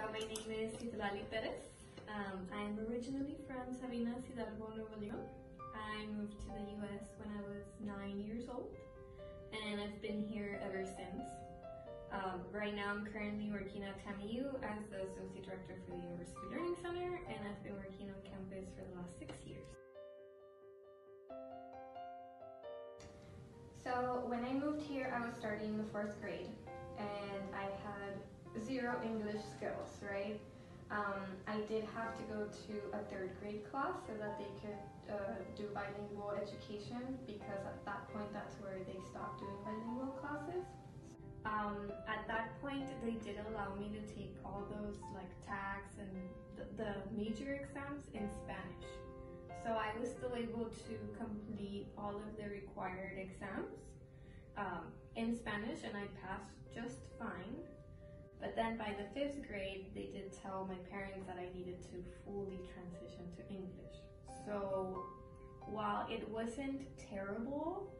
my name is Daniela Puentes. I'm originally from Sabinas, Hidalgo, Nuevo León. I moved to the US when I was 9 years old, and I've been here ever since. Right now I'm currently working at TAMU as the Associate Director for the University Learning Center, and I've been working on campus for the last 6 years. So when I moved here, I was starting the 4th grade, and I had 0 English skills, right? I did have to go to a 3rd grade class so that they could do bilingual education, because at that point that's where they stopped doing bilingual classes. At that point they did allow me to take all those like tags and the major exams in Spanish. So I was still able to complete all of the required exams in Spanish, and I passed just fine. But then by the 5th grade, they did tell my parents that I needed to fully transition to English. So while it wasn't terrible,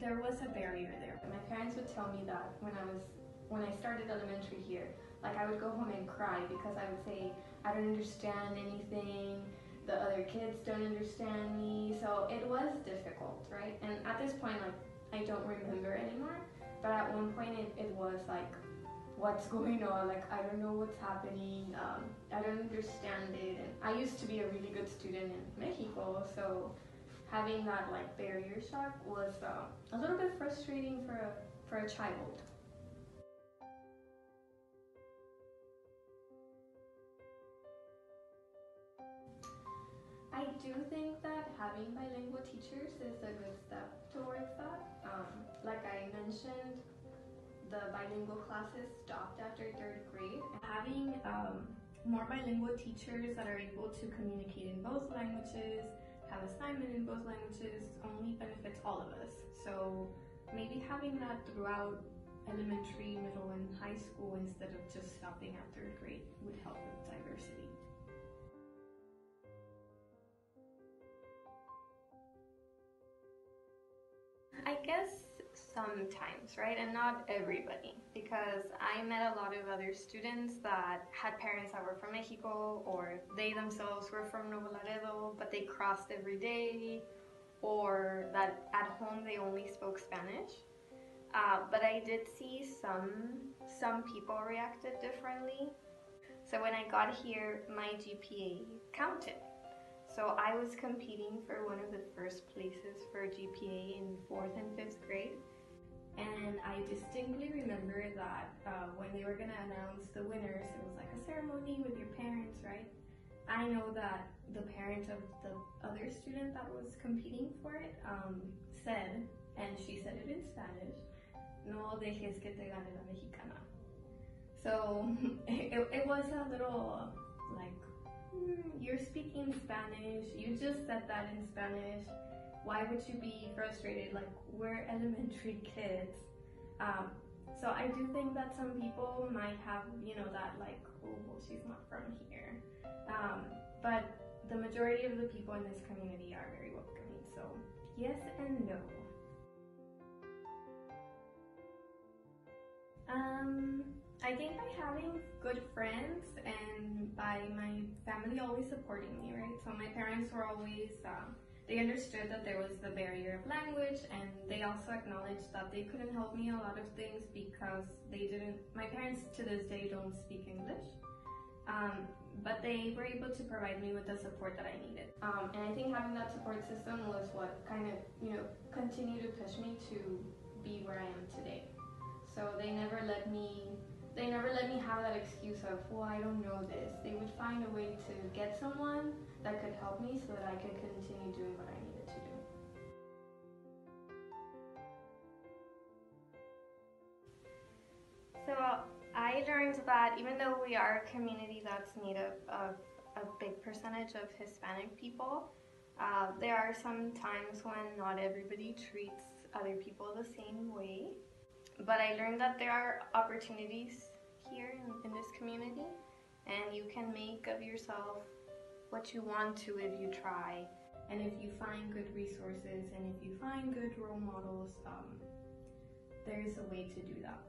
there was a barrier there. My parents would tell me that when I started elementary here, like I would go home and cry because I would say, I don't understand anything, the other kids don't understand me. So it was difficult, right? And at this point, like, I don't remember anymore, but at one point it was like, what's going on? Like, I don't know what's happening. I don't understand it. And I used to be a really good student in Mexico, so having that like barrier shock was a little bit frustrating for a child. I do think that having bilingual teachers is a good step towards that. Like I mentioned, the bilingual classes stopped after 3rd grade. Having more bilingual teachers that are able to communicate in both languages, have assignment in both languages, only benefits all of us. So maybe having that throughout elementary, middle, and high school instead of just stopping at 3rd grade would help with diversity. I guess sometimes, right? And not everybody, because I met a lot of other students that had parents that were from Mexico, or they themselves were from Nuevo Laredo, but they crossed every day, or that at home they only spoke Spanish. But I did see some people reacted differently. So when I got here, my GPA counted. So I was competing for one of the first places for GPA in 4th and 5th grade. And I distinctly remember that when they were gonna announce the winners, it was like a ceremony with your parents, right? I know that the parent of the other student that was competing for it said, and she said it in Spanish, "No dejes que te gane la mexicana." So it was a little like, you're speaking Spanish, you just said that in Spanish, why would you be frustrated? Like, we're elementary kids. So I do think that some people might have, you know, that like, oh, well, she's not from here. But the majority of the people in this community are very welcoming, so yes and no. I think by having good friends and by my family always supporting me, right? So my parents were always, they understood that there was the barrier of language, and they also acknowledged that they couldn't help me a lot of things because my parents to this day don't speak English. But they were able to provide me with the support that I needed. And I think having that support system was what kind of, you know, continued to push me to be where I am today. So they never let me have that excuse of, well, I don't know this. They would find a way to get someone that could help me so that I could continue doing what I needed to do. So I learned that even though we are a community that's made up of a big percentage of Hispanic people, there are some times when not everybody treats other people the same way. But I learned that there are opportunities here in this community, and you can make of yourself what you want to if you try. And if you find good resources and if you find good role models, there is a way to do that.